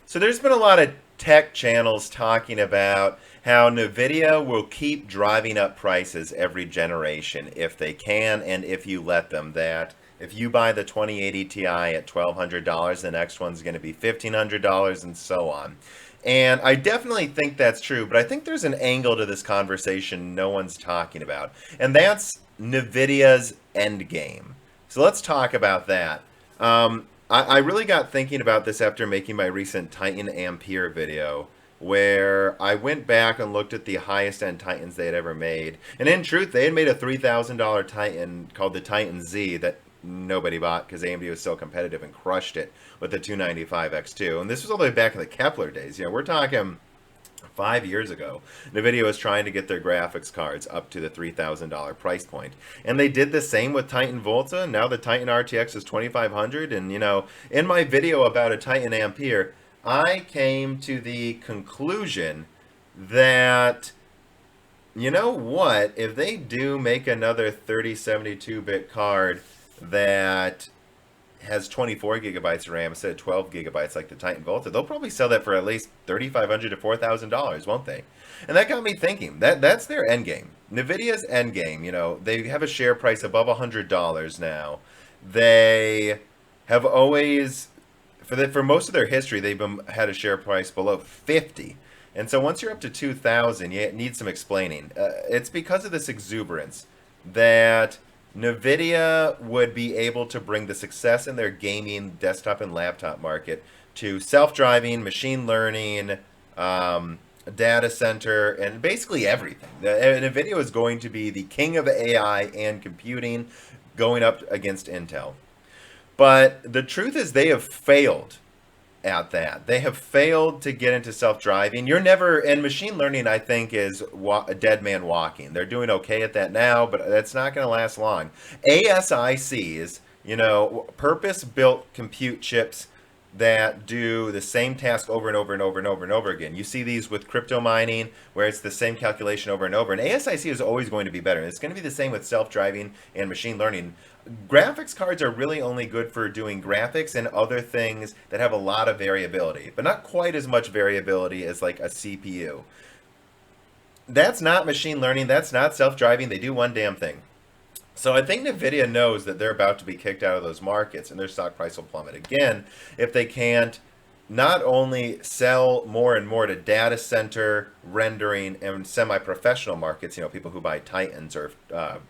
So there's been a lot of tech channels talking about how Nvidia will keep driving up prices every generation if they can and if you let them. That if you buy the 2080 Ti at $1,200, the next one's going to be $1,500 and so on. And I definitely think that's true, but I think there's an angle to this conversation no one's talking about, and that's Nvidia's endgame. So let's talk about that. I really got thinking about this after making my recent Titan Ampere video, where I went back and looked at the highest end Titans they had ever made. And in truth, they had made a $3,000 Titan called the Titan Z that nobody bought because AMD was so competitive and crushed it with the 295 X2. And this was all the way back in the Kepler days. We're talking 5 years ago. Nvidia was trying to get their graphics cards up to the $3,000 price point. And they did the same with Titan Volta. And now the Titan RTX is 2500. And, in my video about a Titan Ampere, I came to the conclusion that, you know what, if they do make another 3072-bit card that has 24 gigabytes of RAM instead of 12 gigabytes like the Titan Volta, they'll probably sell that for at least $3,500 to $4,000, won't they? And that got me thinking. That's their end game. Nvidia's end game. They have a share price above $100 now. They have always, for most of their history, they've had a share price below 50. And so once you're up to 2,000, you need some explaining. It's because of this exuberance that Nvidia would be able to bring the success in their gaming desktop and laptop market to self-driving, machine learning, data center, and basically everything. Nvidia is going to be the king of AI and computing, going up against Intel. But the truth is they have failed at that. They have failed to get into self-driving. And machine learning, I think, is a dead man walking. They're doing okay at that now, but that's not going to last long. ASICs, purpose-built compute chips that do the same task over and over and over and over and over again. You see these with crypto mining, where it's the same calculation over and over. And ASIC is always going to be better. And it's going to be the same with self-driving and machine learning. Graphics cards are really only good for doing graphics and other things that have a lot of variability, but not quite as much variability as like a CPU. That's not machine learning. That's not self-driving. They do one damn thing. So I think Nvidia knows that they're about to be kicked out of those markets and their stock price will plummet again if they can't not only sell more and more to data center, rendering, and semi-professional markets, people who buy Titans or,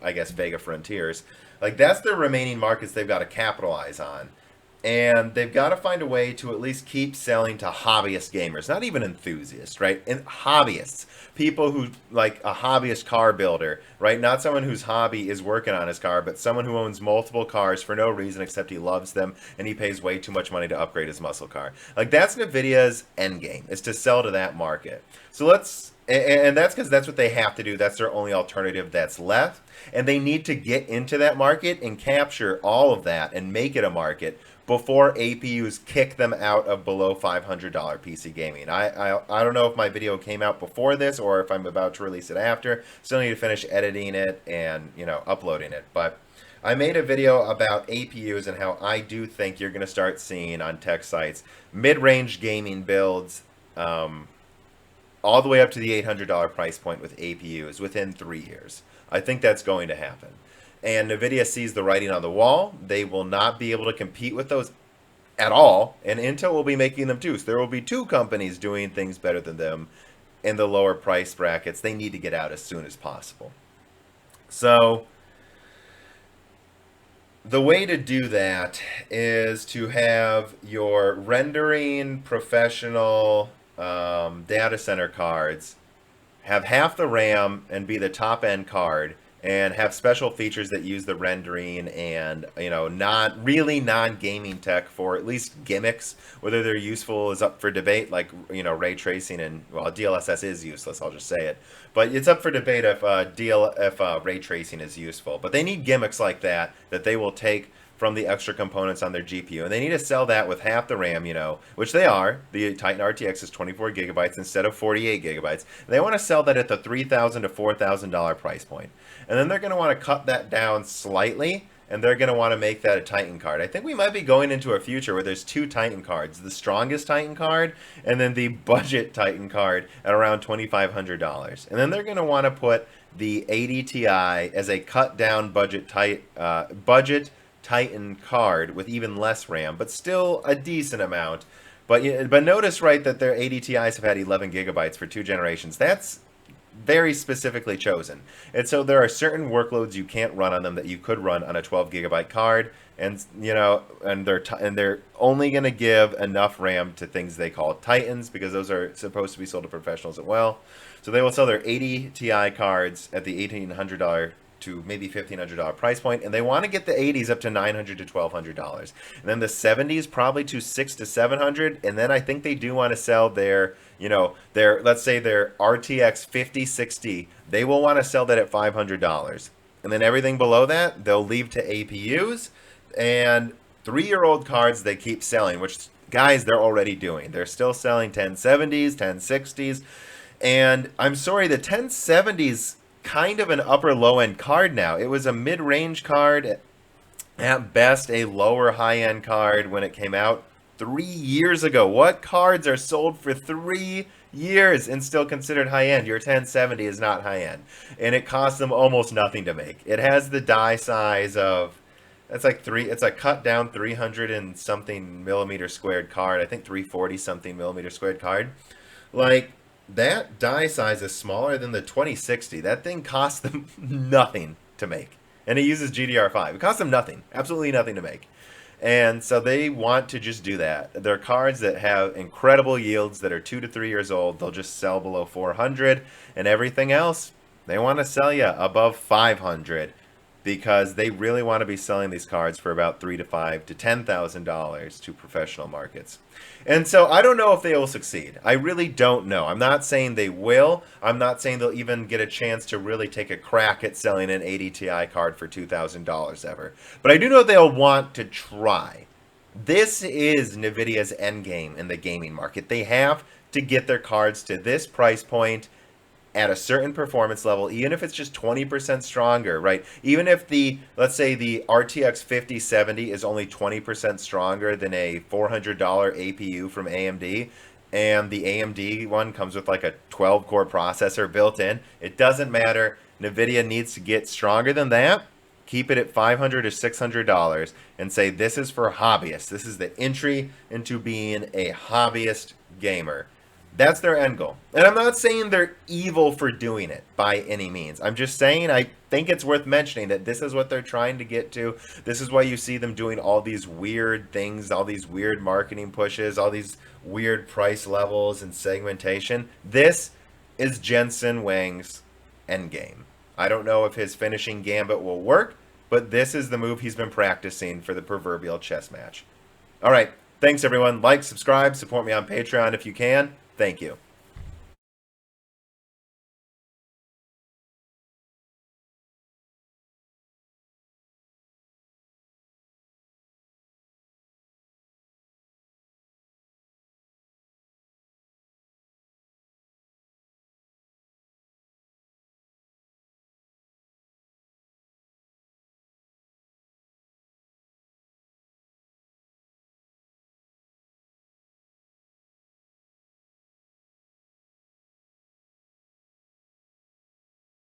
I guess, Vega Frontiers. Like, that's the remaining markets they've got to capitalize on. And they've got to find a way to at least keep selling to hobbyist gamers, not even enthusiasts, right? And hobbyists, people who like a hobbyist car builder, right? Not someone whose hobby is working on his car, but someone who owns multiple cars for no reason except he loves them and he pays way too much money to upgrade his muscle car. Like, that's Nvidia's end game, is to sell to that market. So and that's because that's what they have to do. That's their only alternative that's left. And they need to get into that market and capture all of that and make it a market before APUs kick them out of below $500 PC gaming. I don't know if my video came out before this or if I'm about to release it after. Still need to finish editing it and, uploading it. But I made a video about APUs and how I do think you're going to start seeing on tech sites mid-range gaming builds all the way up to the $800 price point with APUs within 3 years. I think that's going to happen. And Nvidia sees the writing on the wall. They will not be able to compete with those at all, and Intel will be making them too. So there will be two companies doing things better than them in the lower price brackets. They need to get out as soon as possible. So the way to do that is to have your rendering professional data center cards have half the RAM and be the top end card, and have special features that use the rendering and, not really non-gaming tech for at least gimmicks. Whether they're useful is up for debate, like, ray tracing and, well, DLSS is useless, I'll just say it. But it's up for debate if ray tracing is useful. But they need gimmicks like that they will take from the extra components on their GPU. And they need to sell that with half the RAM, which they are. The Titan RTX is 24 gigabytes instead of 48 gigabytes. They want to sell that at the $3,000 to $4,000 price point. And then they're going to want to cut that down slightly and they're going to want to make that a Titan card. I think we might be going into a future where there's two Titan cards, the strongest Titan card and then the budget Titan card at around $2,500. And then they're going to want to put the 80 Ti as a cut down budget Titan card with even less RAM, but still a decent amount. But notice, right, that their 80 Ti's have had 11 gigabytes for 2 generations. That's very specifically chosen. And so there are certain workloads you can't run on them that you could run on a 12 gigabyte card, and they're only going to give enough RAM to things they call Titans, because those are supposed to be sold to professionals as well. So they will sell their 80 Ti cards at the $1,800 to maybe $1,500 price point, and they want to get the 80s up to $900 to $1,200, and then the 70s probably to $600 to $700, and then I think they do want to sell their, let's say their RTX 5060, they will want to sell that at $500, and then everything below that they'll leave to APUs and 3-year-old cards they keep selling, which guys they're already doing. They're still selling 1070s, 1060s, and I'm sorry, the 1070s kind of an upper low end card now. It was a mid-range card, at best a lower high end card when it came out 3 years ago. What cards are sold for 3 years and still considered high end? Your 1070 is not high end, and it costs them almost nothing to make. It has the die size of, it's a cut down 300 and something millimeter squared card. I think 340 something millimeter squared card. Like, that die size is smaller than the 2060. That thing costs them nothing to make. And it uses GDR5. It costs them nothing. Absolutely nothing to make. And so they want to just do that. They're cards that have incredible yields that are 2 to 3 years old. They'll just sell below 400. And everything else, they want to sell you above 500. Because they really want to be selling these cards for about $3,000 to $5,000 to $10,000 to professional markets. And so I don't know if they will succeed. I really don't know. I'm not saying they will. I'm not saying they'll even get a chance to really take a crack at selling an 80 Ti card for $2,000 ever. But I do know they'll want to try. This is Nvidia's endgame in the gaming market. They have to get their cards to this price point at a certain performance level, even if it's just 20% stronger, right? Even if let's say the RTX 5070 is only 20% stronger than a $400 APU from AMD, and the AMD one comes with like a 12-core processor built in, it doesn't matter. Nvidia needs to get stronger than that, keep it at $500 to $600, and say this is for hobbyists. This is the entry into being a hobbyist gamer. That's their end goal. And I'm not saying they're evil for doing it by any means. I'm just saying I think it's worth mentioning that this is what they're trying to get to. This is why you see them doing all these weird things, all these weird marketing pushes, all these weird price levels and segmentation. This is Jensen Huang's endgame. I don't know if his finishing gambit will work, but this is the move he's been practicing for the proverbial chess match. All right. Thanks, everyone. Like, subscribe, support me on Patreon if you can. Thank you.